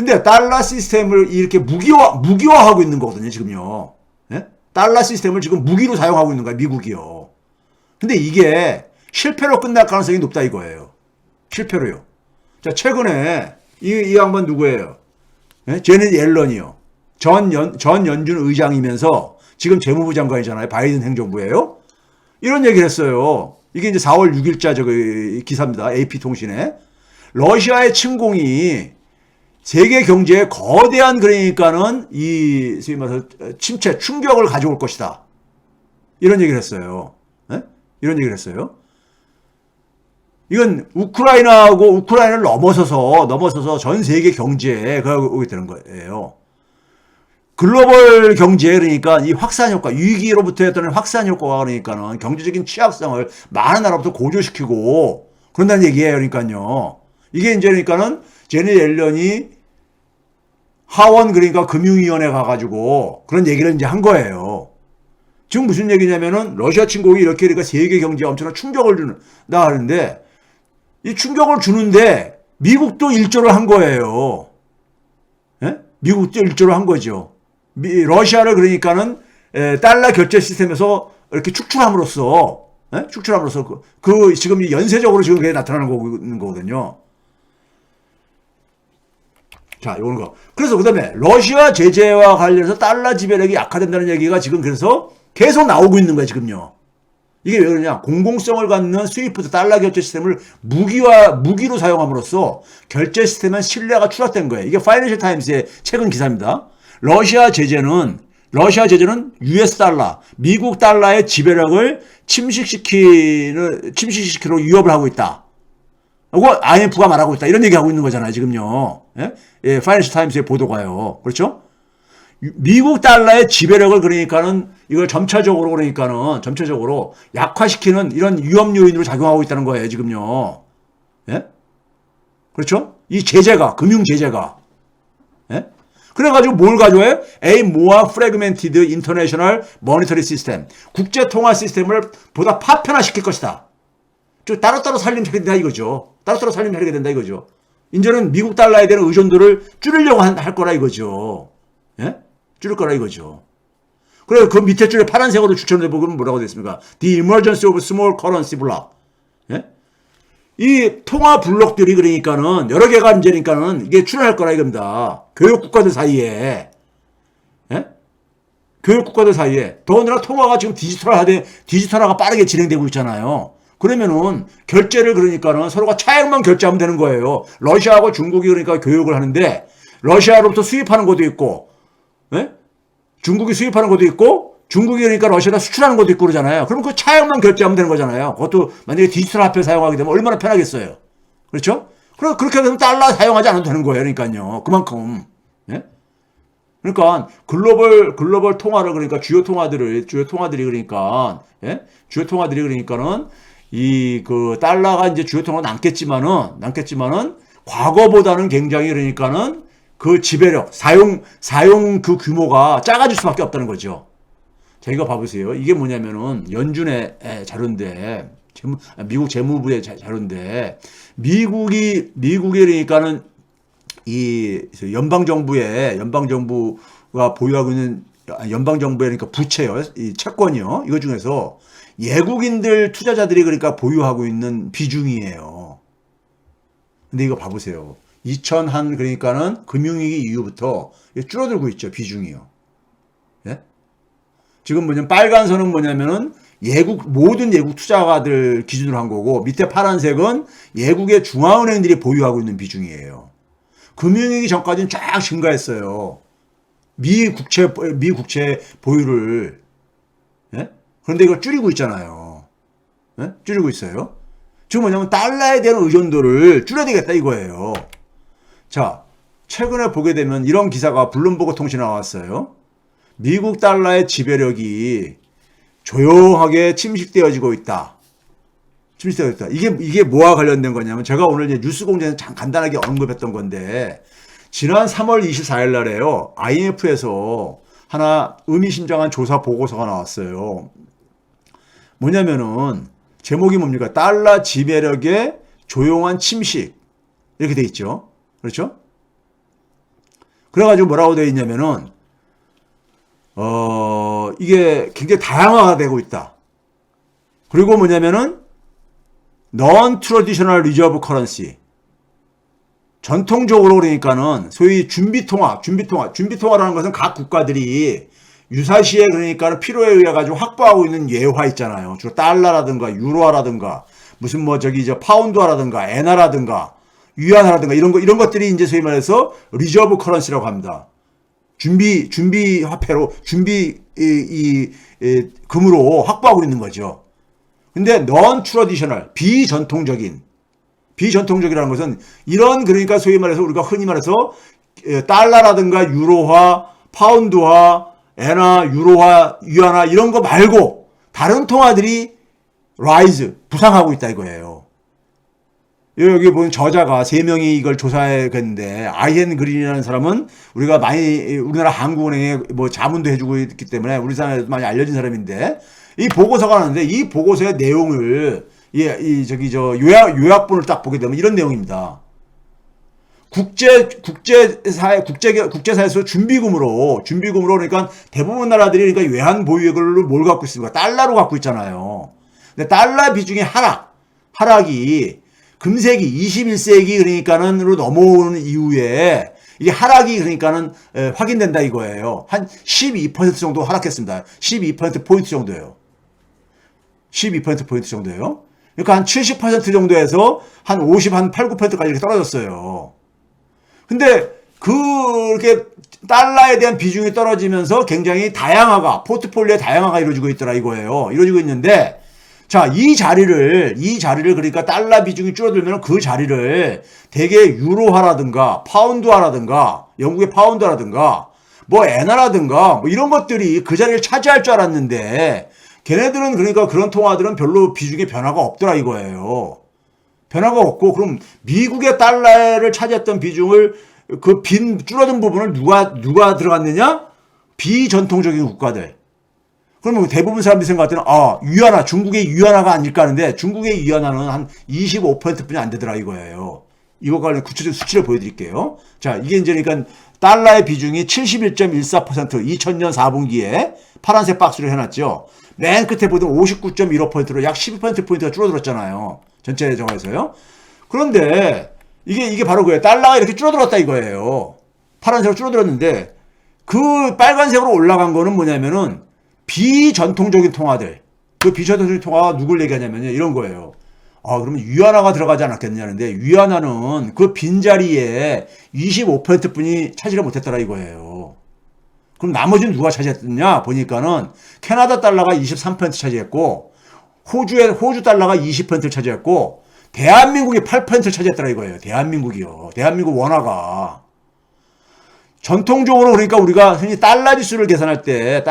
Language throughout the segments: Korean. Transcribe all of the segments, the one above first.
근데 달러 시스템을 이렇게 무기화하고 있는 거거든요, 지금요. 예? 달러 시스템을 지금 무기로 사용하고 있는 거야, 미국이요. 근데 이게 실패로 끝날 가능성이 높다 이거예요. 실패로요. 자, 최근에 이 양반 누구예요? 예? 제넷 옐런이요. 전 연준 의장이면서 지금 재무부 장관이잖아요. 바이든 행정부예요. 이런 얘기를 했어요. 이게 이제 4월 6일자 기사입니다. AP통신에. 러시아의 침공이 세계 경제에 거대한 그러니까는 소위 말해서 침체, 충격을 가져올 것이다. 이런 얘기를 했어요. 네? 이런 얘기를 했어요. 이건 우크라이나를 넘어서서 전 세계 경제에 오게 되는 거예요. 글로벌 경제 그러니까 이 확산 효과, 위기로부터 했던 확산 효과가 그러니까는 경제적인 취약성을 많은 나라부터 고조시키고 그런다는 얘기예요. 그러니까요. 이게 이제 그러니까는 제넷 옐런이 하원 그러니까 금융위원회 가가지고 그런 얘기를 이제 한 거예요. 지금 무슨 얘기냐면은 러시아 침공이 이렇게 그러니까 세계 경제에 엄청난 충격을 준다 하는데 이 충격을 주는데 미국도 일조를 한 거예요. 예? 미국도 일조를 한 거죠. 러시아를 그러니까는 달러 결제 시스템에서 이렇게 축출함으로써 지금 연쇄적으로 지금 그게 나타나는 거거든요. 자, 요런 거. 그래서 그 다음에 러시아 제재와 관련해서 달러 지배력이 약화된다는 얘기가 지금 그래서 계속 나오고 있는 거예요, 지금요. 이게 왜 그러냐. 공공성을 갖는 스위프트 달러 결제 시스템을 무기로 사용함으로써 결제 시스템의 신뢰가 추락된 거예요. 이게 파이낸셜 타임스의 최근 기사입니다. 러시아 제재는 US 달러, 미국 달러의 지배력을 침식시키로 위협을 하고 있다. 이거 IMF가 말하고 있다. 이런 얘기하고 있는 거잖아요, 지금요. 예? 예, 파이낸셜 타임스의 보도가요. 그렇죠? 미국 달러의 지배력을 그러니까는 이걸 점차적으로 약화시키는 이런 위험 요인으로 작용하고 있다는 거예요, 지금요. 예? 그렇죠? 이 제재가, 금융 제재가. 예? 그래가지고 뭘 가져와요? A more fragmented international monetary system. 국제 통화 시스템을 보다 파편화시킬 것이다. 따로따로 살림하게 된다 이거죠. 따로따로 살림하게 된다 이거죠. 이제는 미국 달러에 대한 의존도를 줄이려고 할 거라 이거죠. 예? 줄일 거라 이거죠. 그래서 그 밑에 줄에 파란색으로 추천해 보면 뭐라고 되어 있습니까? The emergence of small currency block. 예? 이 통화 블록들이 그러니까는 여러 개가 이제니까는 이게 출현할 거라 이겁니다. 교육 국가들 사이에. 예? 교육 국가들 사이에. 더군다나 통화가 지금 디지털화가 빠르게 진행되고 있잖아요. 그러면은 결제를 그러니까는 서로가 차액만 결제하면 되는 거예요. 러시아하고 중국이 그러니까 교육을 하는데 러시아로부터 수입하는 것도 있고, 예? 중국이 수입하는 것도 있고, 중국이 그러니까 러시아에다 수출하는 것도 있고 그러잖아요. 그럼 그 차액만 결제하면 되는 거잖아요. 그것도 만약에 디지털 화폐 사용하게 되면 얼마나 편하겠어요. 그렇죠? 그렇게 되면 달러 사용하지 않아도 되는 거예요. 그러니까요. 그만큼. 예? 그러니까 글로벌 통화를 그러니까 주요 통화들이 그러니까 예? 주요 통화들이 그러니까는 그 달러가 이제 주요 통화는 남겠지만은 과거보다는 굉장히 그러니까는 그 지배력, 사용 그 규모가 작아질 수밖에 없다는 거죠. 자, 이거 봐보세요. 이게 뭐냐면은 연준의 자료인데, 미국 재무부의 자료인데, 미국이 그러니까는 연방정부가 보유하고 있는 연방정부의 그러니까 부채요. 이 채권이요. 이거 중에서 외국인들 투자자들이 그러니까 보유하고 있는 비중이에요. 근데 이거 봐보세요. 그러니까는 금융위기 이후부터 줄어들고 있죠. 비중이요. 예? 지금 빨간 선은 뭐냐면은 모든 외국 투자가들 기준으로 한 거고, 밑에 파란색은 외국의 중앙은행들이 보유하고 있는 비중이에요. 금융위기 전까지는 쫙 증가했어요. 미 국채 보유를. 예? 그런데 이걸 줄이고 있잖아요. 예? 줄이고 있어요. 지금 뭐냐면 달러에 대한 의존도를 줄여야 되겠다 이거예요. 자, 최근에 보게 되면 이런 기사가 블룸버그 통신에 나왔어요. 미국 달러의 지배력이 조용하게 침식되어지고 있다. 이게 뭐와 관련된 거냐면 제가 오늘 이제 뉴스공장에서 간단하게 언급했던 건데, 지난 3월 24일 날에요. IMF에서 하나 의미심장한 조사 보고서가 나왔어요. 뭐냐면은 제목이 뭡니까? 달러 지배력의 조용한 침식. 이렇게 돼 있죠. 그렇죠? 그래가지고 뭐라고 되어 있냐면은, 이게 굉장히 다양화가 되고 있다. 그리고 뭐냐면은, Non-Traditional Reserve Currency. 전통적으로 그러니까는 소위 준비통화라는 것은 각 국가들이 유사시에 그러니까 필요에 의해 가지고 확보하고 있는 예화 있잖아요. 주로 달러라든가 유로화라든가 무슨 뭐 저기 저 파운드화라든가 엔화라든가 위안화라든가 이런 것들이 이제 소위 말해서 리저브 커런시라고 합니다. 준비 화폐로 금으로 확보하고 있는 거죠. 근데 non traditional 비전통적이라는 것은 이런 그러니까 소위 말해서 우리가 흔히 말해서 달러라든가 유로화, 파운드화, 엔화, 유로화, 위안화 이런 거 말고 다른 통화들이 부상하고 있다 이거예요. 여기 보면 저자가 3명이 이걸 조사했는데 아이엔 그린이라는 사람은 우리가 많이 우리나라 한국은행에 뭐 자문도 해주고 있기 때문에 우리 사회에서 많이 알려진 사람인데 이 보고서가 나왔는데 이 보고서의 내용을 요약본을 딱 보게 되면 이런 내용입니다. 국제사에서 준비금으로 그러니까 대부분 나라들이 그러니까 외환 보유액을 뭘 갖고 있습니까? 달러로 갖고 있잖아요. 근데 달러 비중의 하락이 금세기 21세기 그러니까는으로 넘어오는 이후에 이게 하락이 그러니까는 확인된다 이거예요. 한 12% 정도 하락했습니다. 12%포인트 정도예요. 12%포인트 정도예요. 그러니까 한 70% 정도에서 한 8, 9%까지 이렇게 떨어졌어요. 근데 그렇게 달러에 대한 비중이 떨어지면서 굉장히 포트폴리오의 다양화가 이루어지고 있더라 이거예요. 이루어지고 있는데 자, 이 자리를 그러니까 달러 비중이 줄어들면 그 자리를 대개 유로화라든가 파운드화라든가 영국의 파운드라든가 뭐 엔화라든가 뭐 이런 것들이 그 자리를 차지할 줄 알았는데 걔네들은 그러니까 그런 통화들은 별로 비중의 변화가 없더라 이거예요. 변화가 없고 그럼 미국의 달러를 차지했던 비중을 그 줄어든 부분을 누가 들어갔느냐? 비전통적인 국가들. 그러면 대부분 사람들이 생각할 때는 중국의 위안화가 아닐까 하는데 중국의 위안화는 한 25%뿐이 안 되더라 이거예요. 이거 관련 구체적 수치를 보여드릴게요. 자, 이게 이제 그러니까 달러의 비중이 71.14% 2000년 4분기에 파란색 박스로 해놨죠. 맨 끝에 보면 59.15%로 약 12%포인트가 줄어들었잖아요. 전체 정화에서요. 그런데 이게 바로 그거예요. 달러가 이렇게 줄어들었다 이거예요. 파란색으로 줄어들었는데 그 빨간색으로 올라간 거는 뭐냐면은 비전통적인 통화들. 그 비전통적인 통화가 누굴 얘기하냐면요. 이런 거예요. 그러면 위안화가 들어가지 않았겠냐는데 위안화는 그 빈자리에 25%뿐이 차지를 못했더라 이거예요. 그럼 나머지는 누가 차지했느냐 보니까는 캐나다 달러가 23% 차지했고 호주 달러가 20%를 차지했고 대한민국이 8%를 차지했더라 이거예요. 대한민국 원화가. 전통적으로 그러니까 우리가 흔히 달러 지수를 계산할 때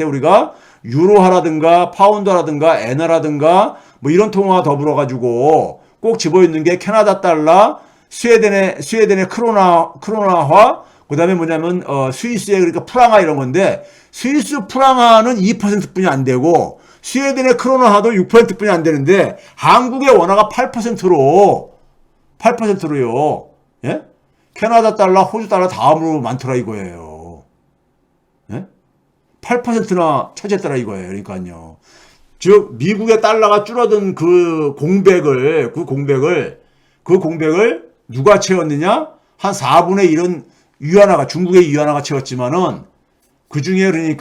우리가 유로화라든가 파운드라든가 엔화라든가 뭐 이런 통화와 더불어 가지고 꼭 집어있는 게 캐나다 달러, 스웨덴의 크로나화, 그다음에 뭐냐면 스위스의 그러니까 프랑화 이런 건데 스위스 프랑화는 2%뿐이 안 되고 스웨덴의 크로나화도 6%뿐이 안 되는데 한국의 원화가 8%로요. 예? 캐나다 달러, 호주 달러 다음으로 많더라 이거예요. 예? 8%나 차지했더라 이거예요. 그러니까요. 즉 미국의 달러가 줄어든 그 공백을 누가 채웠느냐? 한 4분의 1은 중국의 위안화가 채웠지만은 그 중에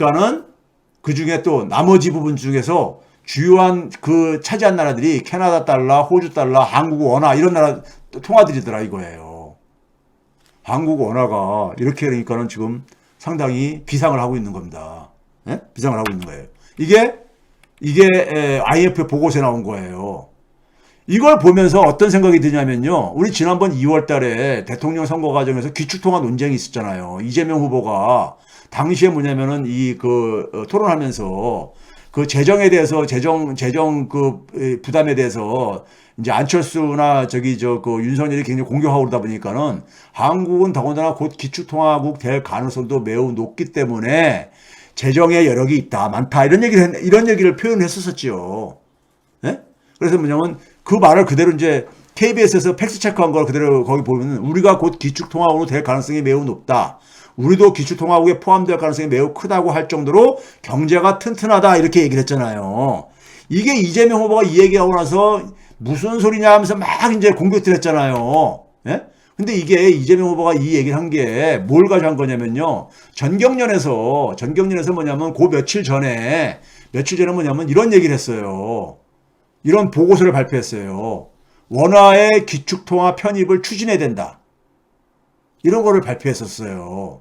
또 나머지 부분 중에서 주요한 그 차지한 나라들이 캐나다 달러, 호주 달러, 한국 원화 이런 나라 통화들이더라 이거예요. 한국 원화가 이렇게 그러니까는 지금 상당히 비상을 하고 있는 겁니다. 예? 비상을 하고 있는 거예요. 이게 IMF 보고서에 나온 거예요. 이걸 보면서 어떤 생각이 드냐면요. 우리 지난번 2월 달에 대통령 선거 과정에서 기축통화 논쟁이 있었잖아요. 이재명 후보가 당시에 뭐냐면은 토론하면서 그 재정에 대해서 재정 부담에 대해서 이제 안철수나 윤석열이 굉장히 공격하고 그러다 보니까는 한국은 더군다나 곧 기축통화국 될 가능성도 매우 높기 때문에 재정의 여력이 많다 이런 얘기를 표현했었었지요. 예? 그래서 뭐냐면 그 말을 그대로 이제 KBS에서 팩스 체크한 걸 그대로 거기 보면 우리가 곧 기축통화국으로 될 가능성이 매우 높다. 우리도 기축통화국에 포함될 가능성이 매우 크다고 할 정도로 경제가 튼튼하다 이렇게 얘기를 했잖아요. 이게 이재명 후보가 이 얘기하고 나서 무슨 소리냐 하면서 막 이제 공격을 했잖아요. 예? 근데 이게 이재명 후보가 이 얘기를 한 게 뭘 가지고 한 거냐면요. 전경련에서 뭐냐면 그 며칠 전에 뭐냐면 이런 얘기를 했어요. 이런 보고서를 발표했어요. 원화의 기축통화 편입을 추진해야 된다. 이런 거를 발표했었어요.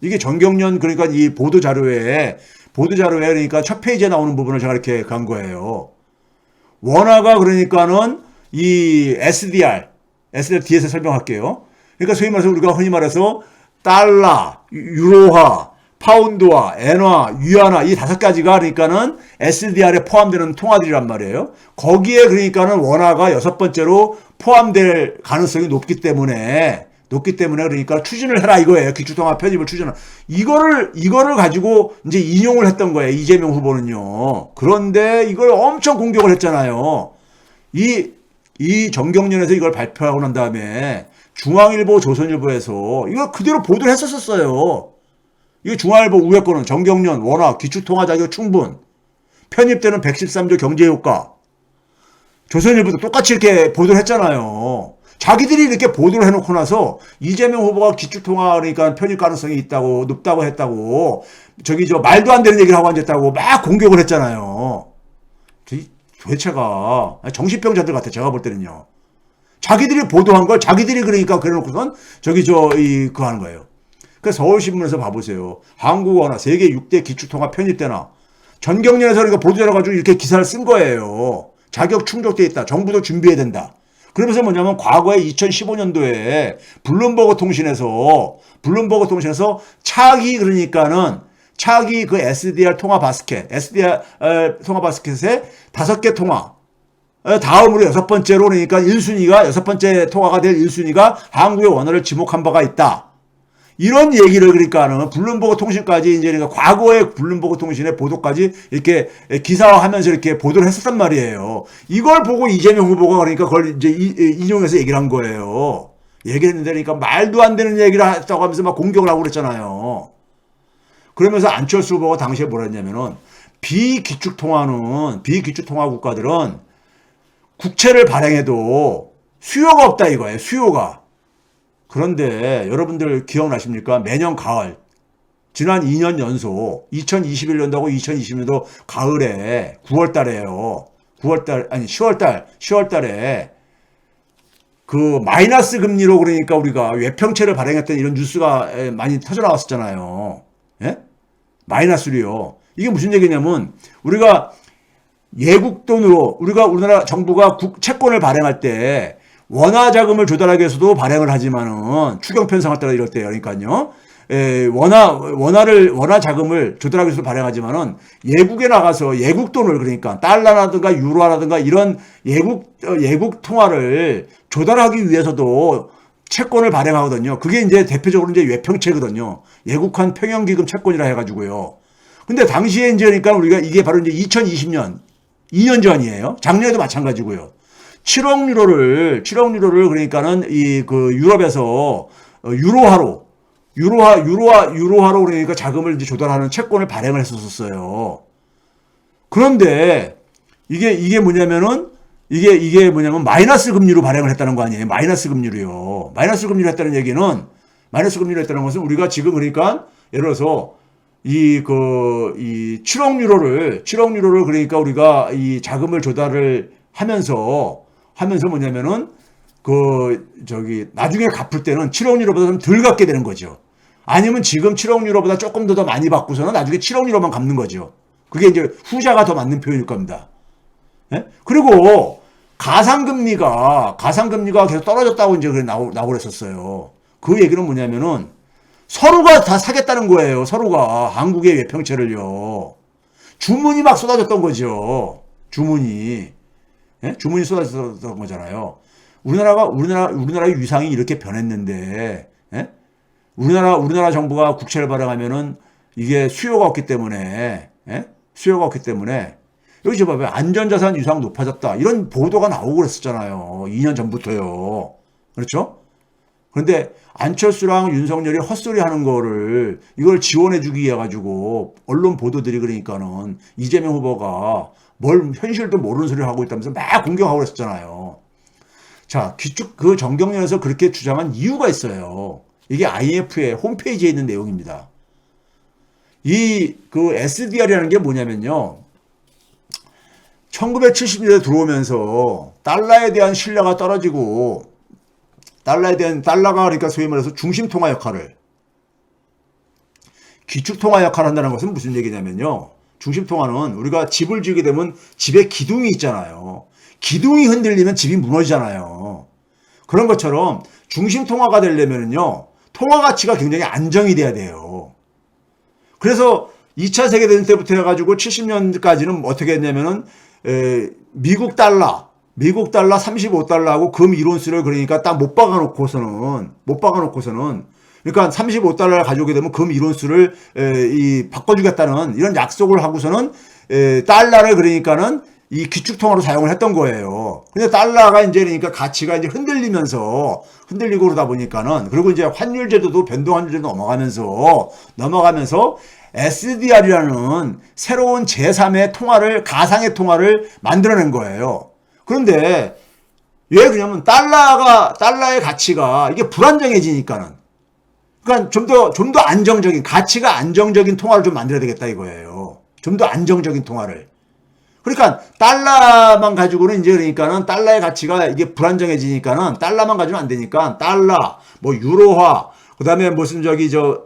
이게 전경련 그러니까 이 보도자료에 그러니까 첫 페이지에 나오는 부분을 제가 이렇게 간 거예요. 원화가 그러니까는 이 SDR 뒤에서 설명할게요. 그러니까 소위 말해서 우리가 흔히 말해서 달러, 유로화, 파운드화, 엔화, 위안화 이 5가지가 그러니까는 SDR에 포함되는 통화들이란 말이에요. 거기에 그러니까는 원화가 6번째로 포함될 가능성이 높기 때문에 그러니까 추진을 해라 이거예요. 기축통화 편입을 추진을. 이거를 가지고 이제 인용을 했던 거예요. 이재명 후보는요. 그런데 이걸 엄청 공격을 했잖아요. 이 정경련에서 이걸 발표하고 난 다음에 중앙일보, 조선일보에서 이걸 그대로 보도를 했었어요. 이거 중앙일보 우회 거는 정경련, 원화, 기축통화 자격 충분, 편입되는 113조 경제효과. 조선일보도 똑같이 이렇게 보도를 했잖아요. 자기들이 이렇게 보도를 해놓고 나서 이재명 후보가 기축통화 그러니까 편입 가능성이 있다고 높다고 했다고 말도 안 되는 얘기를 하고 앉았다고 막 공격을 했잖아요. 도대체가 정신병자들 같아 제가 볼 때는요. 자기들이 보도한 걸 자기들이 그러니까 그래놓고선 그거 하는 거예요. 그래서 서울신문에서 봐보세요. 한국원화 세계 6대 기축통화 편입되나 전경련에서 그러니까 보도자료 가지고 이렇게 기사를 쓴 거예요. 자격 충족돼 있다. 정부도 준비해야 된다. 그러면서 뭐냐면 과거에 2015년도에 블룸버그 통신에서 차기 그 SDR 통화 바스켓에 5개 통화 다음으로 6번째로 그러니까 6번째 통화가 될 1순위가 한국의 원화를 지목한 바가 있다. 이런 얘기를 그러니까는 블룸버그 통신까지 이제 그러니까 과거의 블룸버그 통신의 보도까지 이렇게 기사화하면서 이렇게 보도를 했었단 말이에요. 이걸 보고 이재명 후보가 그러니까 그걸 이제 인용해서 얘기를 한 거예요. 얘기를 했는데 그러니까 말도 안 되는 얘기를 했다고 하면서 막 공격을 하고 그랬잖아요. 그러면서 안철수 후보가 당시에 뭐라 했냐면은 비기축통화 국가들은 국채를 발행해도 수요가 없다 이거예요. 수요가. 그런데 여러분들 기억나십니까? 매년 가을 지난 2년 연속 2021년도하고 2020년도 가을에 10월달에 그 마이너스 금리로 그러니까 우리가 외평채를 발행했던 이런 뉴스가 많이 터져 나왔었잖아요. 예? 마이너스로요. 이게 무슨 얘기냐면 우리가 예국 돈으로 우리나라 정부가 채권을 발행할 때 원화 자금을 조달하기 위해서도 발행을 하지만은 추경 편성할 때라 이럴 때요. 그러니까요. 원화 자금을 조달하기 위해서 발행하지만은 예국에 나가서 예국 돈을 그러니까 달러라든가 유로라든가 이런 예국 통화를 조달하기 위해서도 채권을 발행하거든요. 그게 이제 대표적으로 이제 외평채거든요. 예국한 평형기금 채권이라 해가지고요. 근데 당시에 이제 그러니까 우리가 이게 바로 이제 2020년 2년 전이에요. 작년에도 마찬가지고요. 7억 유로를 그러니까는 그 유럽에서 유로화로 그러니까 자금을 이제 조달하는 채권을 발행을 했었어요. 그런데 이게 뭐냐면 마이너스 금리로 발행을 했다는 거 아니에요. 마이너스 금리로요. 마이너스 금리로 했다는 했다는 것은 우리가 지금 그러니까 예를 들어서 이 7억 유로를 그러니까 우리가 이 자금을 조달을 하면서 뭐냐면은 나중에 갚을 때는 7억 유로보다 좀 덜 갚게 되는 거죠. 아니면 지금 7억 유로보다 조금 더 많이 받고서는 나중에 7억 유로만 갚는 거죠. 그게 이제 후자가 더 맞는 표현일 겁니다. 예? 그리고 가상금리가 계속 떨어졌다고 이제 나오고 그랬었어요. 그 얘기는 뭐냐면은 서로가 다 사겠다는 거예요. 서로가 한국의 외평채를요. 주문이 막 쏟아졌던 거죠. 주문이 쏟아졌던 거잖아요. 우리나라의 위상이 이렇게 변했는데, 예? 우리나라 정부가 국채를 발행하면은 이게 수요가 없기 때문에 여기 저 봐봐요. 안전자산 유상 높아졌다. 이런 보도가 나오고 그랬었잖아요. 2년 전부터요. 그렇죠? 그런데 안철수랑 윤석열이 헛소리 하는 거를 이걸 지원해주기 위해 가지고 언론 보도들이 그러니까는 이재명 후보가 뭘 현실도 모르는 소리를 하고 있다면서 막 공격하고 그랬었잖아요. 자, 그 정경련에서 그렇게 주장한 이유가 있어요. 이게 IMF의 홈페이지에 있는 내용입니다. 그 SDR이라는 게 뭐냐면요. 1970년대 들어오면서 달러에 대한 신뢰가 떨어지고 달러가 그러니까 소위 말해서 중심통화 역할을 기축통화 역할을 한다는 것은 무슨 얘기냐면요. 중심통화는 우리가 집을 지게 되면 집에 기둥이 있잖아요. 기둥이 흔들리면 집이 무너지잖아요. 그런 것처럼 중심통화가 되려면요. 통화 가치가 굉장히 안정이 돼야 돼요. 그래서 2차 세계대전 때부터 해가지고 70년까지는 어떻게 했냐면은 미국 달러 35달러하고 금 이론수를 그러니까 딱 못 박아놓고서는 그러니까 35달러를 가져오게 되면 금 이론수를 바꿔주겠다는 이런 약속을 하고서는 달러를 그러니까는 이 기축통화로 사용을 했던 거예요. 근데 달러가 이제 그러니까 가치가 이제 흔들리고 그러다 보니까는 그리고 이제 환율제도도 변동 환율제도 넘어가면서 SDR이라는 새로운 제3의 통화를 가상의 통화를 만들어낸 거예요. 그런데 왜 그러냐면 달러의 가치가 이게 불안정해지니까는 그러니까 좀 더 안정적인 가치가 안정적인 통화를 좀 만들어야 되겠다 이거예요. 좀 더 안정적인 통화를. 그러니까 달러만 가지고는 이제 그러니까는 달러의 가치가 이게 불안정해지니까는 달러만 가지고는 안 되니까 달러, 뭐 유로화, 그다음에 무슨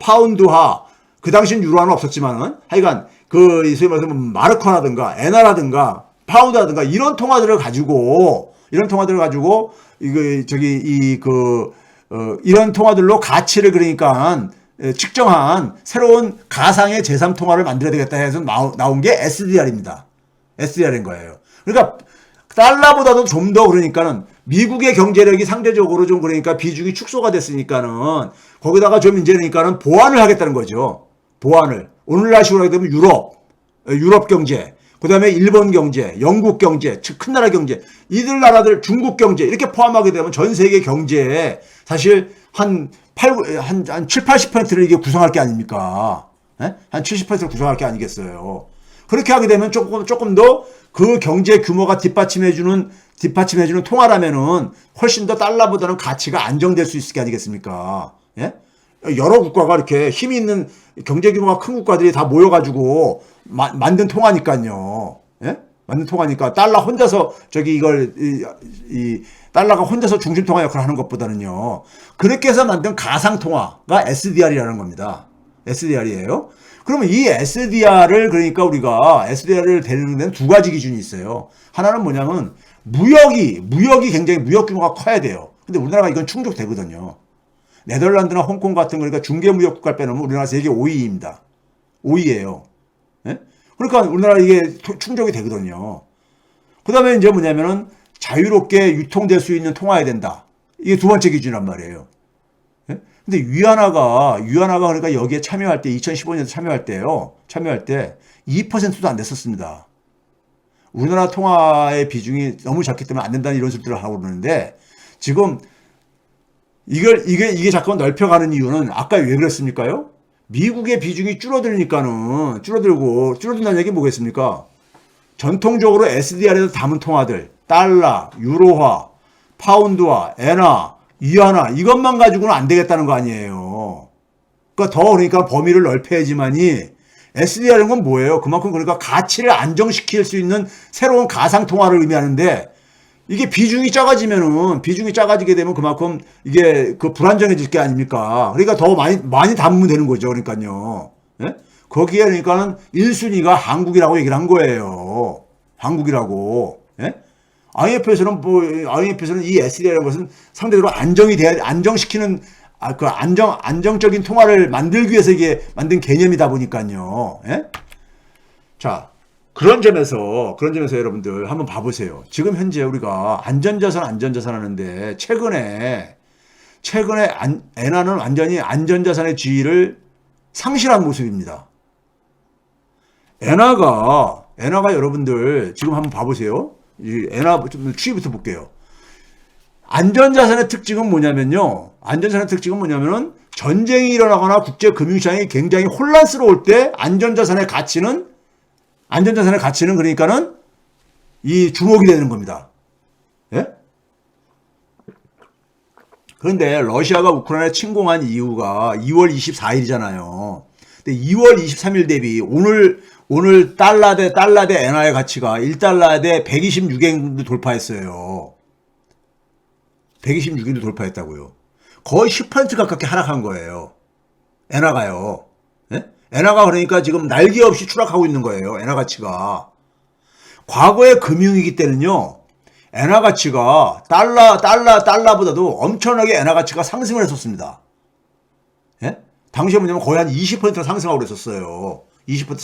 파운드화. 그 당시엔 유로화는 없었지만은 하여간 소위 말해서 마르크라든가 엔화라든가 파운드라든가 이런 통화들을 가지고 이런 통화들로 가치를 그러니까 측정한 새로운 가상의 제3통화를 만들어야 되겠다 해서 나온 게 SDR입니다. SDR인 거예요. 그러니까 달러보다도 좀 더 그러니까는 미국의 경제력이 상대적으로 좀 그러니까 비중이 축소가 됐으니까는 거기다가 좀 이제 그러니까는 보완을 하겠다는 거죠. 보완을. 오늘날 식으로 하게 되면 유럽 경제, 그 다음에 일본 경제, 영국 경제, 즉 큰 나라 경제, 이들 나라들 중국 경제 이렇게 포함하게 되면 전 세계 경제에 사실 한 7, 80%를 이게 구성할 게 아닙니까? 한 70%를 구성할 게 아니겠어요. 그렇게 하게 되면 조금 더 그 경제 규모가 뒷받침해주는 통화라면은 훨씬 더 달러보다는 가치가 안정될 수 있을 게 아니겠습니까? 예? 여러 국가가 이렇게 힘이 있는 경제 규모가 큰 국가들이 다 모여가지고 만든 통화니까요. 예? 만든 통화니까 달러 혼자서 달러가 혼자서 중심 통화 역할을 하는 것보다는요. 그렇게 해서 만든 가상 통화가 SDR이라는 겁니다. SDR이에요. 그러면 이 SDR을 그러니까 우리가 SDR을 대리는 데는 두 가지 기준이 있어요. 하나는 뭐냐면 무역이 굉장히 무역 규모가 커야 돼요. 근데 우리나라가 이건 충족되거든요. 네덜란드나 홍콩 같은 거니까 중개무역 국가를 빼놓으면 우리나라 세계 5위입니다. 5위예요. 예? 그러니까 우리나라 이게 충족이 되거든요. 그 다음에 이제 뭐냐면은 자유롭게 유통될 수 있는 통화해야 된다. 이게 두 번째 기준이란 말이에요. 예? 근데 위안화가 그러니까 여기에 참여할 때 2015년에 참여할 때 2%도 안 됐었습니다. 우리나라 통화의 비중이 너무 작기 때문에 안 된다는 이런 소리들을 하고 그러는데 지금 이게 자꾸 넓혀가는 이유는 아까 왜 그랬습니까요? 미국의 비중이 줄어든다는 얘기 뭐겠습니까? 전통적으로 SDR에서 담은 통화들, 달러, 유로화, 파운드화, 엔화, 위안화 이것만 가지고는 안 되겠다는 거 아니에요. 그러니까 범위를 넓혀야지만이 SDR은 건 뭐예요? 그만큼 그러니까 가치를 안정시킬 수 있는 새로운 가상 통화를 의미하는데 이게 비중이 작아지게 되면 그만큼 이게 불안정해질 게 아닙니까? 그러니까 더 많이 담으면 되는 거죠. 그러니까요. 예? 거기에 그러니까는 1순위가 한국이라고 얘기를 한 거예요. 한국이라고. 예? IMF에서는 이 SDR이라는 것은 상대적으로 안정시키는 안정적인 통화를 만들기 위해서 이게 만든 개념이다 보니까요. 예? 자. 그런 점에서 여러분들 한번 봐보세요. 지금 현재 우리가 안전자산 하는데 최근에 엔화는 완전히 안전자산의 지위를 상실한 모습입니다. 엔화가 엔화가 여러분들 지금 한번 봐보세요. 이 엔화 좀 추이부터 볼게요. 안전자산의 특징은 뭐냐면요. 안전자산의 특징은 뭐냐면은 전쟁이 일어나거나 국제금융시장이 굉장히 혼란스러울 때 안전자산의 가치는 그러니까는 이 주목이 되는 겁니다. 예? 그런데 러시아가 우크라이나에 침공한 이유가 2월 24일이잖아요. 근데 2월 23일 대비 오늘 달러 대 엔화의 가치가 1달러 대 126엔도 돌파했어요. 126엔도 돌파했다고요. 거의 10% 가깝게 하락한 거예요. 엔화가요. 예? 엔화가 그러니까 지금 날개 없이 추락하고 있는 거예요. 엔화 가치가. 과거의 금융위기 때는요. 엔화 가치가 달러보다도 엄청나게 엔화 가치가 상승을 했었습니다. 예? 당시에 뭐냐면 거의 한 20% 상승하고 그랬었어요. 20%,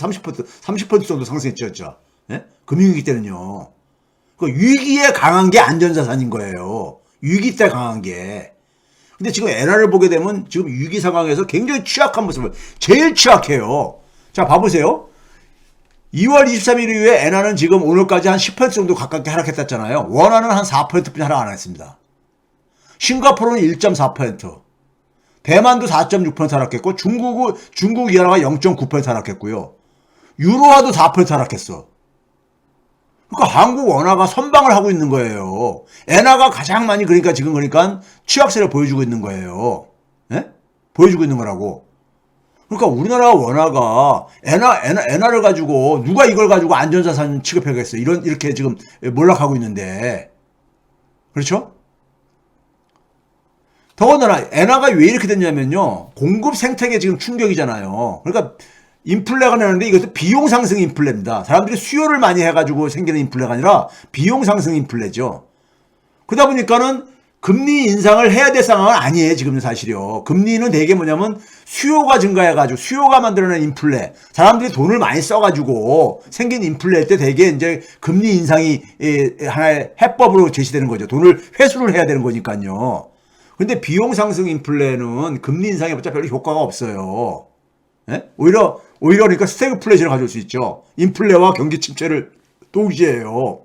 30% 정도 상승했죠. 예? 금융위기 때는요. 그 위기에 강한 게 안전자산인 거예요. 위기 때 강한 게. 근데 지금 엔화를 보게 되면 지금 위기 상황에서 굉장히 취약한 모습을, 제일 취약해요. 자, 봐보세요. 2월 23일 이후에 엔화는 지금 오늘까지 한 10% 정도 가깝게 하락했었잖아요. 원화는 한 4%뿐이 하락 안 했습니다. 싱가포르는 1.4%, 대만도 4.6% 하락했고, 중국 위안화가 0.9% 하락했고요. 유로화도 4% 하락했어. 그러니까 한국 원화가 선방을 하고 있는 거예요. 엔화가 가장 많이 그러니까 취약세를 보여주고 있는 거예요. 예? 보여주고 있는 거라고. 그러니까 우리나라 원화가 엔화를 가지고 누가 이걸 가지고 안전자산 취급하겠어요. 이렇게 지금 몰락하고 있는데. 그렇죠? 더군다나 엔화가 왜 이렇게 됐냐면요. 공급 생태계 지금 충격이잖아요. 그러니까 인플레가 나는데 이것도 비용 상승 인플레입니다. 사람들이 수요를 많이 해가지고 생기는 인플레가 아니라 비용 상승 인플레죠. 그러다 보니까는 금리 인상을 해야 될 상황은 아니에요. 지금은 사실이요. 금리는 되게 뭐냐면 수요가 증가해가지고 수요가 만들어낸 인플레. 사람들이 돈을 많이 써가지고 생긴 인플레일 때 되게 이제 금리 인상이 하나의 해법으로 제시되는 거죠. 돈을 회수를 해야 되는 거니까요. 근데 비용 상승 인플레는 금리 인상에 보자 별로 효과가 없어요. 예? 오히려 그러니까 스태그플레이션을 가져올 수 있죠. 인플레와 경기 침체를 동시에요.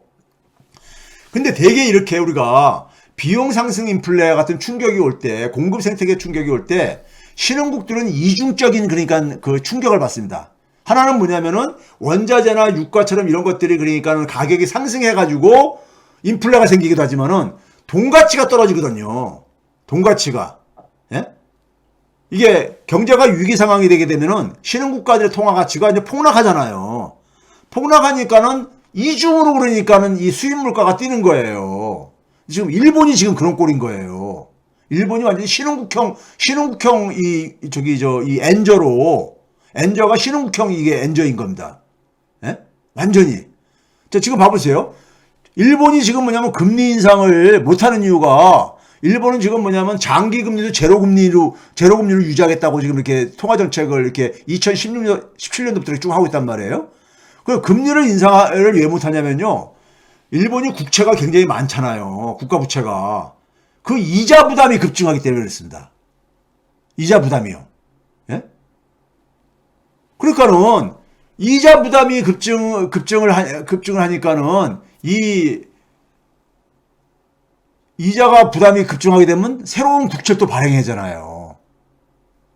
근데 되게 이렇게 우리가 비용 상승 인플레 같은 충격이 올 때, 공급 생태계 충격이 올 때, 신흥국들은 이중적인 그러니까 그 충격을 받습니다. 하나는 뭐냐면은 원자재나 유가처럼 이런 것들이 그러니까 가격이 상승해가지고 인플레가 생기기도 하지만은 돈 가치가 떨어지거든요. 돈 가치가. 예? 이게 경제가 위기 상황이 되게 되면은 신흥국가들의 통화 가치가 이제 폭락하잖아요. 폭락하니까는 이중으로 그러니까는 이 수입 물가가 뛰는 거예요. 지금 일본이 지금 그런 꼴인 거예요. 일본이 완전히 신흥국형 이 엔저가 신흥국형 이게 엔저인 겁니다. 예? 완전히. 자, 지금 봐보세요. 일본이 지금 뭐냐면 금리 인상을 못하는 이유가 일본은 지금 뭐냐면 장기 금리도 제로금리로 유지하겠다고 지금 이렇게 통화정책을 이렇게 2017년도부터 쭉 하고 있단 말이에요. 그 금리를 인상을 왜 못하냐면요. 일본이 국채가 굉장히 많잖아요. 국가 부채가. 그 이자 부담이 급증하기 때문에 그렇습니다. 이자 부담이요. 예? 그러니까는 이자 부담이 급증을 하니까는 이 이자가 부담이 급증하게 되면 새로운 국채를 또 발행하잖아요.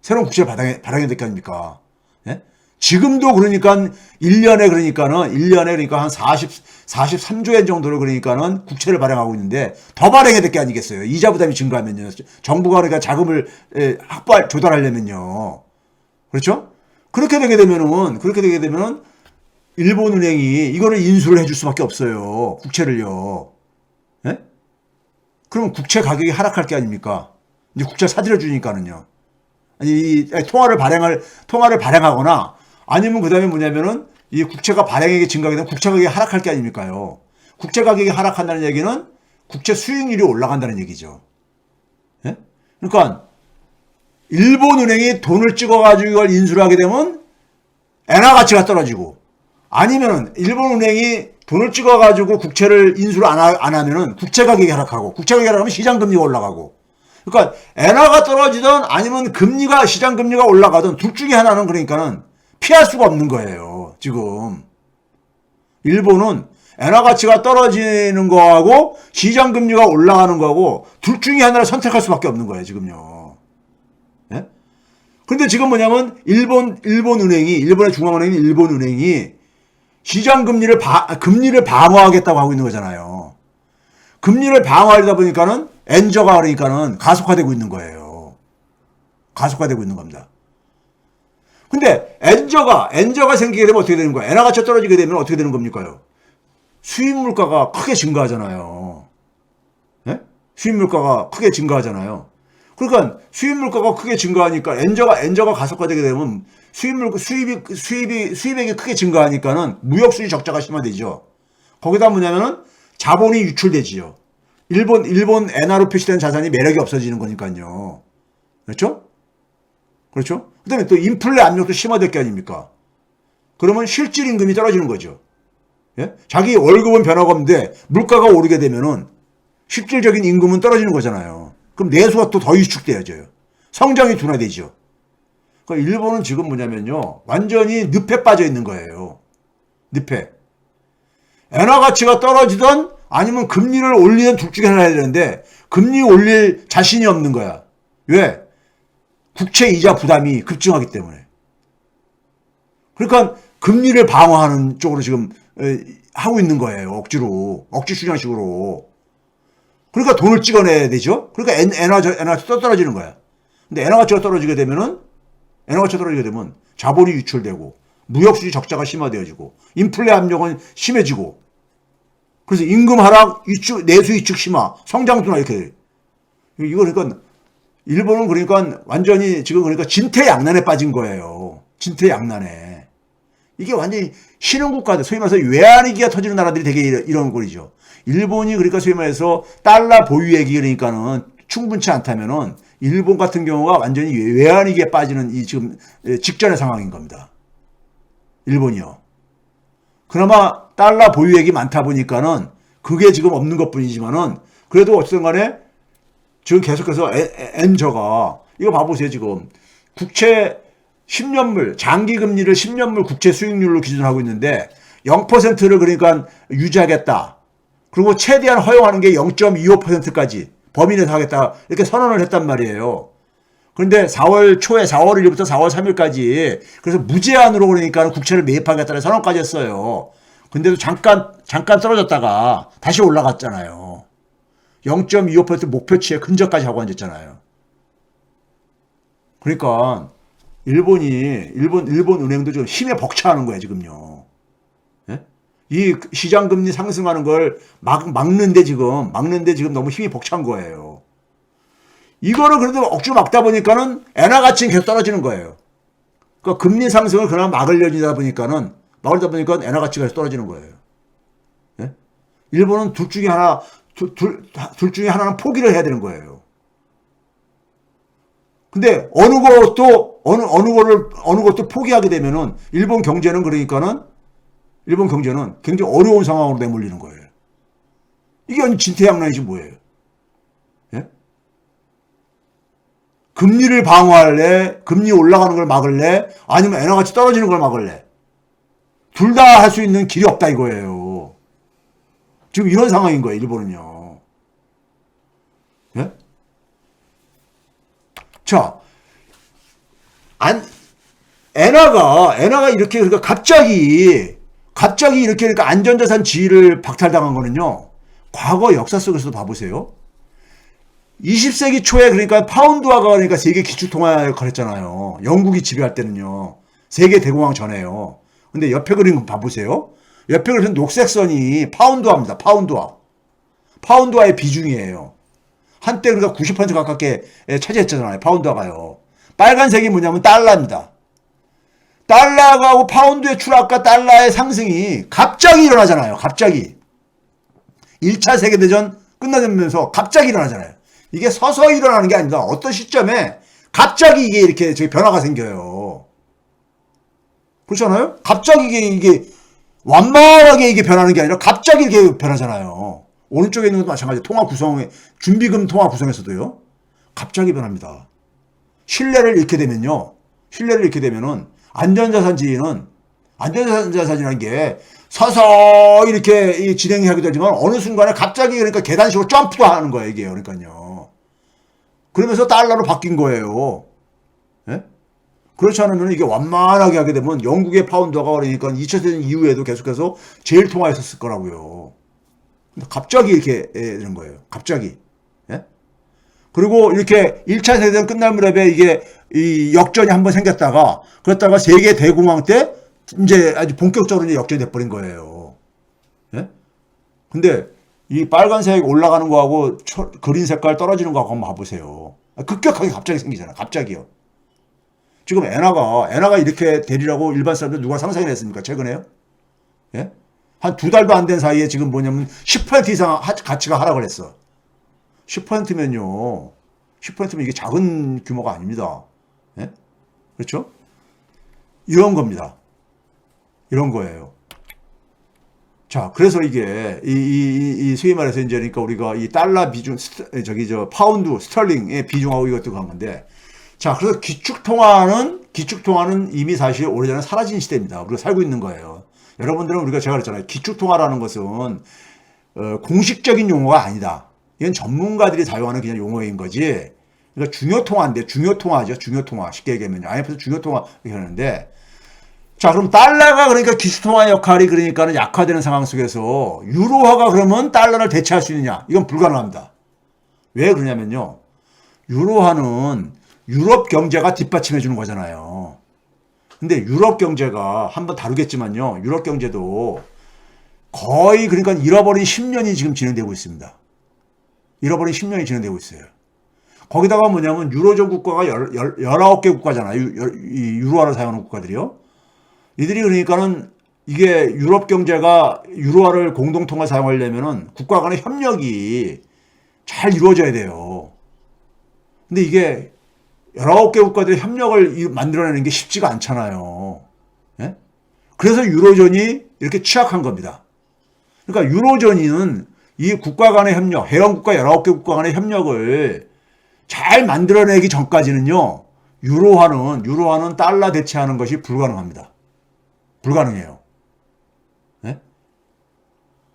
새로운 국채를 발행해야 될 거 아닙니까? 예? 지금도 그러니까 1년에 그러니까 한 43조엔 정도를 그러니까는 국채를 발행하고 있는데 더 발행해야 될 게 아니겠어요. 이자 부담이 증가하면요. 정부가 그러니까 자금을 조달하려면요. 그렇죠? 그렇게 되게 되면은 일본은행이 이거를 인수를 해줄 수밖에 없어요. 국채를요. 예? 그러면 국채 가격이 하락할 게 아닙니까? 이제 국채 사들여 주니까는요. 아니, 통화를 발행하거나 아니면 그 다음에 뭐냐면은 이 국채가 발행액이 증가하게 되면 국채 가격이 하락할 게 아닙니까요? 국채 가격이 하락한다는 얘기는 국채 수익률이 올라간다는 얘기죠. 예? 그러니까 일본 은행이 돈을 찍어가지고 이걸 인수를 하게 되면 엔화 가치가 떨어지고 아니면은 일본 은행이 돈을 찍어가지고 국채를 인수를 안 하면은 국채 가격이 하락하고 국채 가격이 하락하면 시장 금리가 올라가고 그러니까 엔화가 떨어지든 아니면 시장 금리가 올라가든 둘 중에 하나는 그러니까는 피할 수가 없는 거예요. 지금. 일본은 엔화 가치가 떨어지는 거하고 시장 금리가 올라가는 거하고 둘 중에 하나를 선택할 수밖에 없는 거예요, 지금요. 예? 그런데 지금 뭐냐면 일본의 중앙은행인 일본은행이 시장 금리를 방어하겠다고 하고 있는 거잖아요. 금리를 방어하려다 보니까는 엔저가 그러니까는 가속화되고 있는 거예요. 가속화되고 있는 겁니다. 근데 엔저가 생기게 되면 어떻게 되는 거예요? 엔화 가치가 떨어지게 되면 어떻게 되는 겁니까요? 수입 물가가 크게 증가하잖아요. 네? 수입 물가가 크게 증가하잖아요. 그러니까 수입 물가가 크게 증가하니까 엔저가 가속화되게 되면 수입액이 크게 증가하니까는 무역 수지 적자가 심화되죠. 거기다 뭐냐면은 자본이 유출되지요. 일본 엔화로 표시된 자산이 매력이 없어지는 거니까요. 그렇죠? 그렇죠? 그다음에 또 인플레 압력도 심화될 게 아닙니까? 그러면 실질 임금이 떨어지는 거죠. 예? 자기 월급은 변화가 없는데 물가가 오르게 되면은 실질적인 임금은 떨어지는 거잖아요. 그럼 내수가 또 더 위축돼야죠. 성장이 둔화되죠. 그러니까 일본은 지금 뭐냐면요, 완전히 늪에 빠져 있는 거예요. 늪에. 엔화 가치가 떨어지던 아니면 금리를 올리는 둘 중에 하나 해야 되는데 금리 올릴 자신이 없는 거야. 왜? 국채 이자 부담이 급증하기 때문에. 그러니까 금리를 방어하는 쪽으로 지금 하고 있는 거예요. 억지 추장식으로. 그러니까 돈을 찍어내야 되죠. 그러니까 엔화 떨어지는 거야. 근데 엔화 가치가 떨어지게 되면 자본이 유출되고 무역수지 적자가 심화되어지고 인플레 압력은 심해지고, 그래서 임금 하락, 내수 위축 심화, 성장 둔화 이렇게. 이거 그러니까 일본은 그러니까 완전히 지금 그러니까 진퇴양난에 빠진 거예요. 진퇴양난에. 이게 완전히 신흥 국가들, 소위 말해서 외환위기가 터지는 나라들이 되게 이런 꼴이죠. 일본이 그러니까 소위 말해서 달러 보유액이 그러니까는 충분치 않다면은 일본 같은 경우가 완전히 외환위기에 빠지는 이 지금 직전의 상황인 겁니다. 일본이요. 그나마 달러 보유액이 많다 보니까는 그게 지금 없는 것 뿐이지만은 그래도 어쨌든 간에 지금 계속해서 엔저가 이거 봐보세요. 지금 국채 10년물 장기금리를 10년물 국채 수익률로 기준하고 있는데 0%를 그러니까 유지하겠다. 그리고 최대한 허용하는 게 0.25%까지 범위 내에서 하겠다. 이렇게 선언을 했단 말이에요. 그런데 4월 1일부터 4월 3일까지 그래서 무제한으로 그러니까 국채를 매입하겠다는 선언까지 했어요. 근데도 잠깐 떨어졌다가 다시 올라갔잖아요. 0.25% 목표치에 근접까지 하고 앉았잖아요. 그러니까 일본 은행도 좀 힘에 벅차하는 거예요, 지금요. 예? 이 시장 금리 상승하는 걸 막는데 지금 너무 힘이 벅찬 거예요. 이거를 그래도 억지로 막다 보니까는 엔화 가치는 계속 떨어지는 거예요. 그러니까 금리 상승을 그나마 막으려다 보니까 엔화 가치가 계속 떨어지는 거예요. 예? 일본은 둘 중에 하나는 포기를 해야 되는 거예요. 근데 어느 것도 포기하게 되면은 일본 경제는 굉장히 어려운 상황으로 내몰리는 거예요. 이게 완전 진퇴양난이지 뭐예요. 예? 금리를 방어할래? 금리 올라가는 걸 막을래? 아니면 엔화 가치 떨어지는 걸 막을래? 둘 다 할 수 있는 길이 없다 이거예요. 지금 이런 상황인 거예요, 일본은요. 예? 자, 엔화가 이렇게 그러니까 갑자기 이렇게 그러니까 안전자산 지위를 박탈당한 거는요. 과거 역사 속에서도 봐보세요. 20세기 초에 그러니까 파운드화가 그러니까 세계 기축통화 역할을 했잖아요. 영국이 지배할 때는요. 세계 대공황 전에요. 근데 옆에 그린 거 봐보세요. 옆에 그린 녹색 선이 파운드화입니다. 파운드화의 비중이에요. 한때 그러니까 90% 가깝게 차지했잖아요. 파운드화가요. 빨간색이 뭐냐면 달러입니다. 달러하고 파운드의 추락과 달러의 상승이 갑자기 일어나잖아요. 갑자기. 1차 세계대전 끝나면서 갑자기 일어나잖아요. 이게 서서히 일어나는 게 아닙니다. 어떤 시점에 갑자기 이게 이렇게 변화가 생겨요. 그렇잖아요? 갑자기 이게 완만하게 이게 변하는 게 아니라 갑자기 이렇게 변하잖아요. 오른쪽에 있는 것도 마찬가지예요. 준비금 통화 구성에서도요. 갑자기 변합니다. 신뢰를 잃게 되면은 안전자산이라는 게 서서히 이렇게 진행하게 되지만 어느 순간에 갑자기 그러니까 계단식으로 점프도 하는 거예요, 이게. 그러니까요. 그러면서 달러로 바뀐 거예요. 예? 그렇지 않으면 이게 완만하게 하게 되면 영국의 파운드가 그러니까 2차 대전 이후에도 계속해서 제일 통화했었을 거라고요. 근데 갑자기 이렇게 되는 거예요. 갑자기. 예? 그리고 이렇게 1차 세계대전 끝날 무렵에 이게 이 역전이 한번 생겼다가 그랬다가 세계 대공황 때 이제 아주 본격적으로 이제 역전이 돼버린 거예요. 예? 근데 이 빨간색 올라가는 거하고 그린 색깔 떨어지는 거하고 한번 봐보세요. 급격하게 갑자기 생기잖아. 갑자기요. 지금 엔화가 이렇게 되리라고 일반 사람들 누가 상상을 했습니까? 최근에요? 예? 한 2달도 안 된 사이에 지금 뭐냐면 10% 이상 가치가 하락을 했어. 10%면요. 10%면 이게 작은 규모가 아닙니다. 예? 그렇죠? 이런 겁니다. 이런 거예요. 자, 그래서 이게 소위 말해서 이제 그러니까 우리가 이 달러 비중 파운드 스털링의 비중하고 이것도 그런 건데, 자, 그래서 기축통화는 이미 사실 오래전에 사라진 시대입니다. 우리가 살고 있는 거예요. 여러분들은 제가 그랬잖아요. 기축통화라는 것은 공식적인 용어가 아니다. 이건 전문가들이 사용하는 그냥 용어인 거지. 그러니까 중요통화인데, 중요통화죠. 중요통화. 쉽게 얘기하면 IMF에서 중요통화 이렇게 하는데, 자, 그럼 달러가 그러니까 기축통화 역할이 그러니까는 약화되는 상황 속에서 유로화가 그러면 달러를 대체할 수 있느냐? 이건 불가능합니다. 왜 그러냐면요. 유로화는 유럽 경제가 뒷받침해 주는 거잖아요. 근데 유럽 경제가 한번 다루겠지만요. 유럽 경제도 거의 그러니까 잃어버린 10년이 지금 진행되고 있습니다. 잃어버린 10년이 진행되고 있어요. 거기다가 뭐냐면 유로존 국가가 19개 국가잖아요. 이 유로화를 사용하는 국가들이요. 이들이 그러니까는 이게 유럽 경제가 유로화를 공동통화 사용하려면은 국가 간의 협력이 잘 이루어져야 돼요. 근데 이게 19개 국가들의 협력을 만들어내는 게 쉽지가 않잖아요. 예? 그래서 유로존이 이렇게 취약한 겁니다. 그러니까 유로존은 이 국가 간의 협력, 회원국가 19개 국가 간의 협력을 잘 만들어내기 전까지는요, 유로화는 달러 대체하는 것이 불가능합니다. 불가능해요. 네?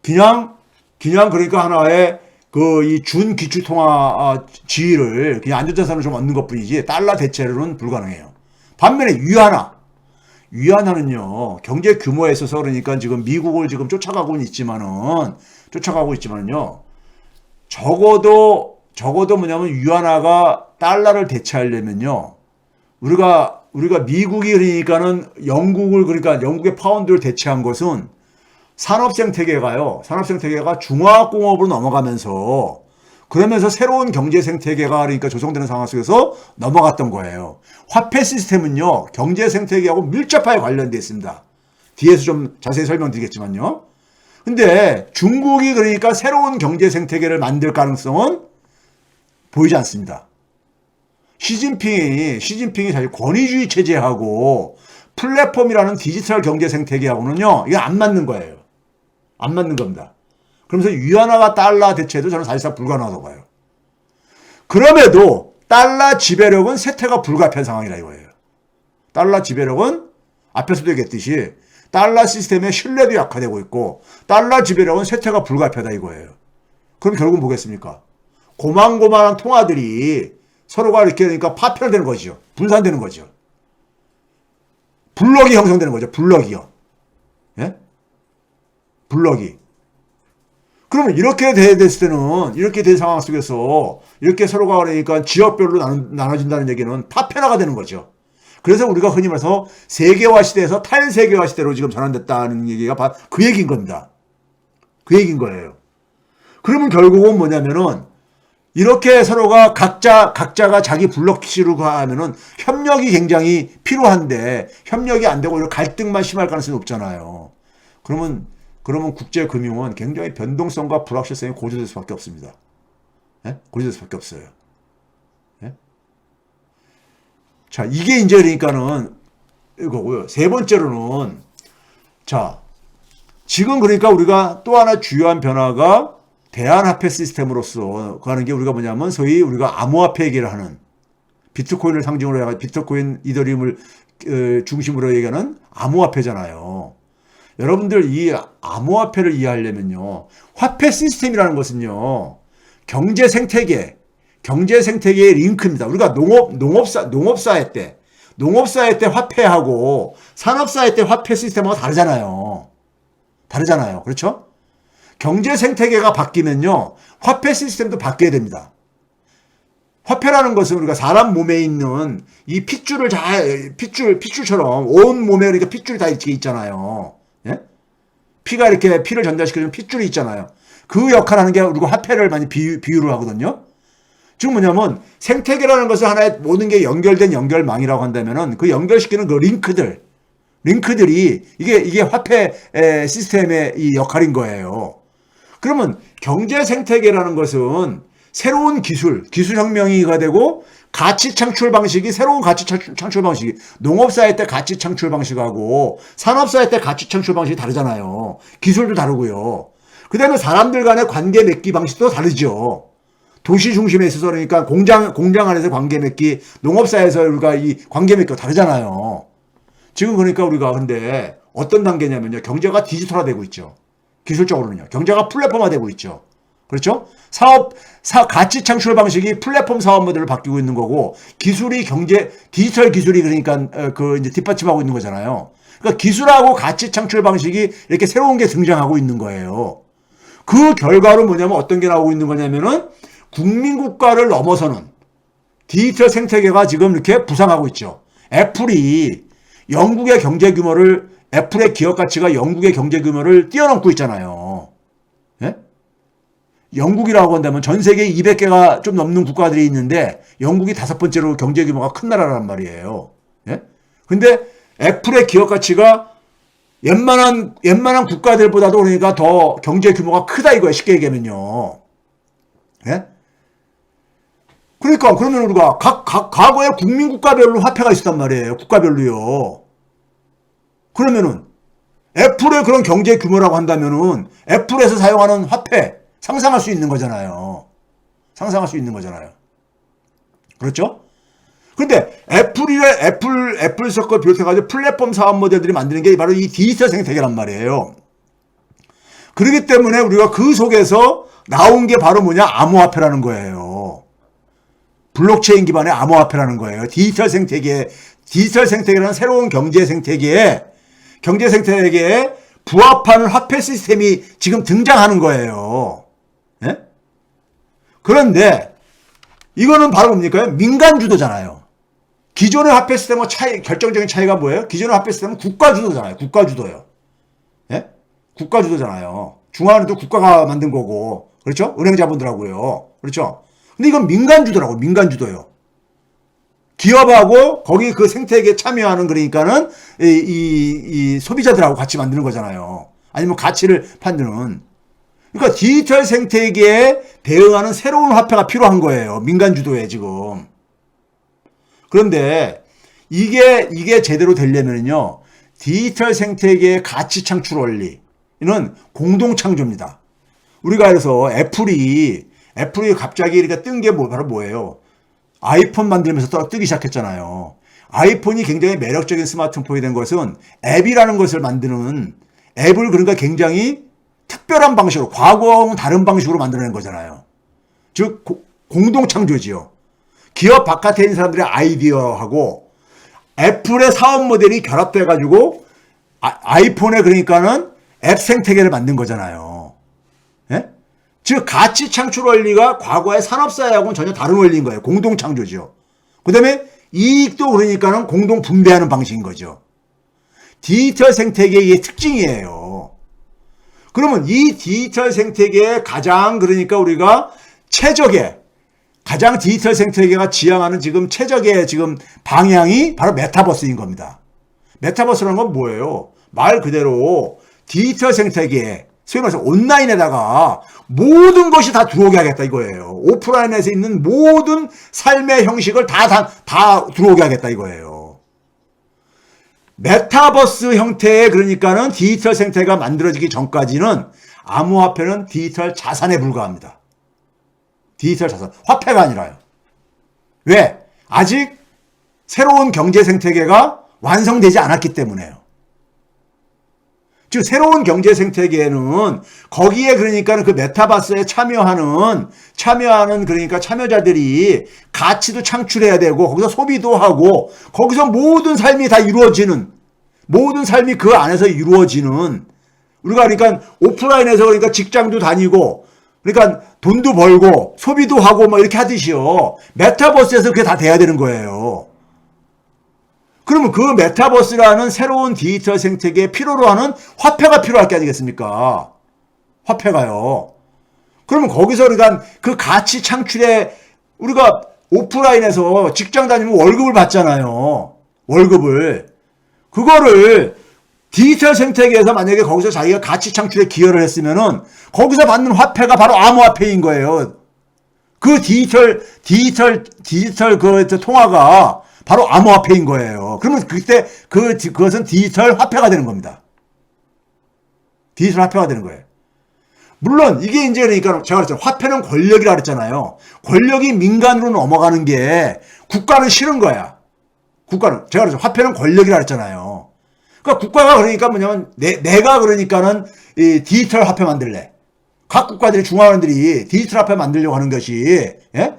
그냥 그러니까 하나의 이 준 기축통화 지위를 그냥 안전자산을 좀 얻는 것 뿐이지 달러 대체로는 불가능해요. 반면에 위안화는요, 경제 규모에 있어서 그러니까 지금 미국을 지금 쫓아가고는 있지만은요, 적어도 뭐냐면 위안화가 달러를 대체하려면요, 우리가 미국이 그러니까는 영국의 파운드를 대체한 것은 산업 생태계가 중화공업으로 넘어가면서 그러면서 새로운 경제 생태계가 그러니까 조성되는 상황 속에서 넘어갔던 거예요. 화폐 시스템은요, 경제 생태계하고 밀접하게 관련되어 있습니다. 뒤에서 좀 자세히 설명드리겠지만요. 근데 중국이 그러니까 새로운 경제 생태계를 만들 가능성은 보이지 않습니다. 시진핑이 사실 권위주의 체제하고 플랫폼이라는 디지털 경제 생태계하고는요, 이게 안 맞는 거예요. 안 맞는 겁니다. 그러면서 위안화가 달러 대체도 저는 사실상 불가능하다고 봐요. 그럼에도 달러 지배력은 쇠퇴가 불가피한 상황이라 이거예요. 달러 지배력은 앞에서도 얘기했듯이 달러 시스템의 신뢰도 약화되고 있고 달러 지배력은 쇠퇴가 불가피하다 이거예요. 그럼 결국은 뭐겠습니까? 고만고만한 통화들이 서로가 이렇게 그러니까 파편되는 거죠. 분산되는 거죠. 블럭이 형성되는 거죠. 블럭이요. 예? 블럭이. 그러면 이렇게 됐을 때는, 이렇게 된 상황 속에서, 이렇게 서로가 그러니까 지역별로 나눠진다는 얘기는 파편화가 되는 거죠. 그래서 우리가 흔히 말해서 세계화 시대에서 탈세계화 시대로 지금 전환됐다는 얘기가 그 얘기인 겁니다. 그 얘기인 거예요. 그러면 결국은 뭐냐면은, 이렇게 서로가 각자가 자기 블럭시로 하면은 협력이 굉장히 필요한데 협력이 안 되고 이런 갈등만 심할 가능성이 높잖아요. 그러면 국제금융은 굉장히 변동성과 불확실성이 고조될 수밖에 없습니다. 예? 고조될 수밖에 없어요. 예? 자, 이게 이제 그러니까는 이거고요. 세 번째로는 자, 지금 그러니까 우리가 또 하나 주요한 변화가 대안화폐 시스템으로서 하는 게 우리가 뭐냐면 소위 우리가 암호화폐 얘기를 하는 비트코인을 상징으로 해가 비트코인 이더리움을 중심으로 얘기하는 암호화폐잖아요. 여러분들 이 암호화폐를 이해하려면요. 화폐 시스템이라는 것은요. 경제 생태계의 링크입니다. 우리가 농업사회 때 화폐하고 산업사회 때 화폐 시스템하고 다르잖아요. 그렇죠? 경제 생태계가 바뀌면요. 화폐 시스템도 바뀌어야 됩니다. 화폐라는 것은 우리가 사람 몸에 있는 이 핏줄처럼 온 몸에 그러니까 핏줄이 다 이렇게 있잖아요. 예? 피가 이렇게 피를 전달시키는 핏줄이 있잖아요. 그 역할을 하는 게 우리가 화폐를 많이 비유를 하거든요. 즉 뭐냐면 생태계라는 것은 하나의 모든 게 연결된 연결망이라고 한다면은 그 연결시키는 그 링크들이 이게 화폐 시스템의 이 역할인 거예요. 그러면 경제 생태계라는 것은 새로운 기술혁명이가 되고 가치 창출 방식이 새로운 가치 창출 방식이 농업사회 때 가치 창출 방식하고 산업사회 때 가치 창출 방식이 다르잖아요. 기술도 다르고요. 그 다음에 사람들 간의 관계 맺기 방식도 다르죠. 도시 중심에 있어서 그러니까 공장 안에서 관계 맺기, 농업사회에서 우리가 이 관계 맺기가 다르잖아요. 지금 그러니까 우리가 근데 어떤 단계냐면요. 경제가 디지털화되고 있죠. 기술적으로는요. 경제가 플랫폼화되고 있죠. 그렇죠? 가치 창출 방식이 플랫폼 사업 모델로 바뀌고 있는 거고, 디지털 기술이 그러니까, 이제 뒷받침하고 있는 거잖아요. 그러니까 기술하고 가치 창출 방식이 이렇게 새로운 게 등장하고 있는 거예요. 그 결과로 뭐냐면 어떤 게 나오고 있는 거냐면은, 국민국가를 넘어서는 디지털 생태계가 지금 이렇게 부상하고 있죠. 애플의 기업 가치가 영국의 경제 규모를 뛰어넘고 있잖아요. 예? 영국이라고 한다면 전 세계 200개가 좀 넘는 국가들이 있는데 영국이 5번째로 경제 규모가 큰 나라란 말이에요. 예? 근데 애플의 기업 가치가 웬만한 국가들보다도 그러니까 더 경제 규모가 크다 이거예요. 쉽게 얘기하면요. 예? 그러니까 그러면 우리가 과거에 국민국가별로 화폐가 있었단 말이에요. 국가별로요. 그러면은 애플의 그런 경제 규모라고 한다면은 애플에서 사용하는 화폐 상상할 수 있는 거잖아요. 그렇죠? 근데 애플 서클 비롯해가지고 플랫폼 사업 모델들이 만드는 게 바로 이 디지털 생태계란 말이에요. 그렇기 때문에 우리가 그 속에서 나온 게 바로 뭐냐? 암호화폐라는 거예요. 블록체인 기반의 암호화폐라는 거예요. 디지털 생태계라는 새로운 경제 생태계에 부합하는 화폐 시스템이 지금 등장하는 거예요. 예? 그런데 이거는 바로 뭡니까? 민간 주도잖아요. 기존의 화폐 시스템과 결정적인 차이가 뭐예요? 기존의 화폐 시스템은 국가 주도잖아요. 국가 주도요. 예? 국가 주도잖아요. 중앙은도 국가가 만든 거고, 그렇죠? 은행 자본들하고요. 그렇죠? 근데 이건 민간 주도요. 기업하고 거기 그 생태계에 참여하는 그러니까는 이 소비자들하고 같이 만드는 거잖아요. 아니면 가치를 판드는. 그러니까 디지털 생태계에 대응하는 새로운 화폐가 필요한 거예요. 민간 주도에 지금. 그런데 이게 제대로 되려면요. 디지털 생태계의 가치 창출 원리는 공동 창조입니다. 우리가 그래서 애플이 갑자기 이렇게 뜬 게 바로 뭐예요? 아이폰 만들면서 뜨기 시작했잖아요. 아이폰이 굉장히 매력적인 스마트폰이 된 것은 앱이라는 것을 만드는 앱을 그러니까 굉장히 특별한 방식으로 과거와는 다른 방식으로 만들어낸 거잖아요. 즉 공동 창조지요. 기업 바깥에 있는 사람들의 아이디어하고 애플의 사업 모델이 결합돼가지고 아이폰에 그러니까는 앱 생태계를 만든 거잖아요. 예? 즉 가치 창출 원리가 과거의 산업사회하고는 전혀 다른 원리인 거예요. 공동 창조죠. 그 다음에 이익도 그러니까는 공동 분배하는 방식인 거죠. 디지털 생태계의 특징이에요. 그러면 이 디지털 생태계의 가장 그러니까 우리가 가장 디지털 생태계가 지향하는 지금 최적의 지금 방향이 바로 메타버스인 겁니다. 메타버스라는 건 뭐예요? 말 그대로 디지털 생태계, 소위 말해서 온라인에다가 모든 것이 다 들어오게 하겠다 이거예요. 오프라인에서 있는 모든 삶의 형식을 다 들어오게 하겠다 이거예요. 메타버스 형태의 그러니까는 디지털 생태가 만들어지기 전까지는 암호화폐는 디지털 자산에 불과합니다. 디지털 자산, 화폐가 아니라요. 왜? 아직 새로운 경제 생태계가 완성되지 않았기 때문에요. 즉 새로운 경제 생태계에는 거기에 그러니까 그 메타버스에 참여하는 그러니까 참여자들이 가치도 창출해야 되고 거기서 소비도 하고 거기서 모든 삶이 다 이루어지는 모든 삶이 그 안에서 이루어지는 우리가 그러니까 오프라인에서 그러니까 직장도 다니고 그러니까 돈도 벌고 소비도 하고 뭐 이렇게 하듯이요. 메타버스에서 그게 다 돼야 되는 거예요. 그러면 그 메타버스라는 새로운 디지털 생태계에 필요로 하는 화폐가 필요할 게 아니겠습니까? 화폐가요. 그러면 거기서 그러니까 그 가치 창출에 우리가 오프라인에서 직장 다니면 월급을 받잖아요. 월급을. 그거를 디지털 생태계에서 만약에 거기서 자기가 가치 창출에 기여를 했으면은 거기서 받는 화폐가 바로 암호화폐인 거예요. 그 디지털 그 통화가 바로 암호화폐인 거예요. 그러면 그때 그것은 디지털 화폐가 되는 겁니다. 디지털 화폐가 되는 거예요. 물론 이게 이제 그러니까 제가 그랬잖아요. 화폐는 권력이라 그랬잖아요. 권력이 민간으로 넘어가는 게 국가는 싫은 거야. 국가는 제가 그랬죠. 화폐는 권력이라 그랬잖아요. 그러니까 국가가 그러니까 뭐냐면 내가 그러니까는 이 디지털 화폐 만들래. 각 국가들이 중앙은들이 디지털 화폐 만들려고 하는 것이 예?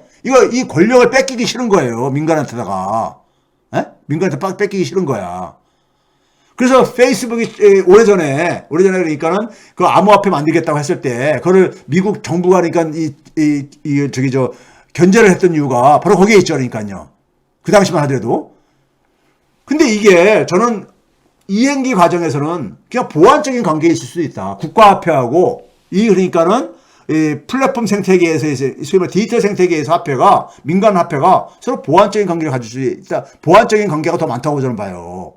이 권력을 뺏기기 싫은 거예요. 민간한테다가. 예? 민간한테 뺏기기 싫은 거야. 그래서 페이스북이 오래전에 그러니까는 그 암호화폐 만들겠다고 했을 때 그거를 미국 정부가 그러니까 견제를 했던 이유가 바로 거기에 있죠. 그러니까요. 그 당시만 하더라도. 근데 이게 저는 이행기 과정에서는 그냥 보완적인 관계에 있을 수도 있다. 국가화폐하고 그러니까는 이 플랫폼 생태계에서 소위 말 디지털 생태계에서 화폐가 민간 화폐가 서로 보완적인 관계를 가질 수 있다. 보완적인 관계가 더 많다고 저는 봐요.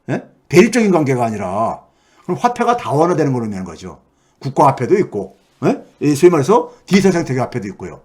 예? 대립적인 관계가 아니라 그럼 화폐가 다원화되는 거로 의미하는 거죠. 국가 화폐도 있고, 예? 소위 말해서 디지털 생태계 화폐도 있고요.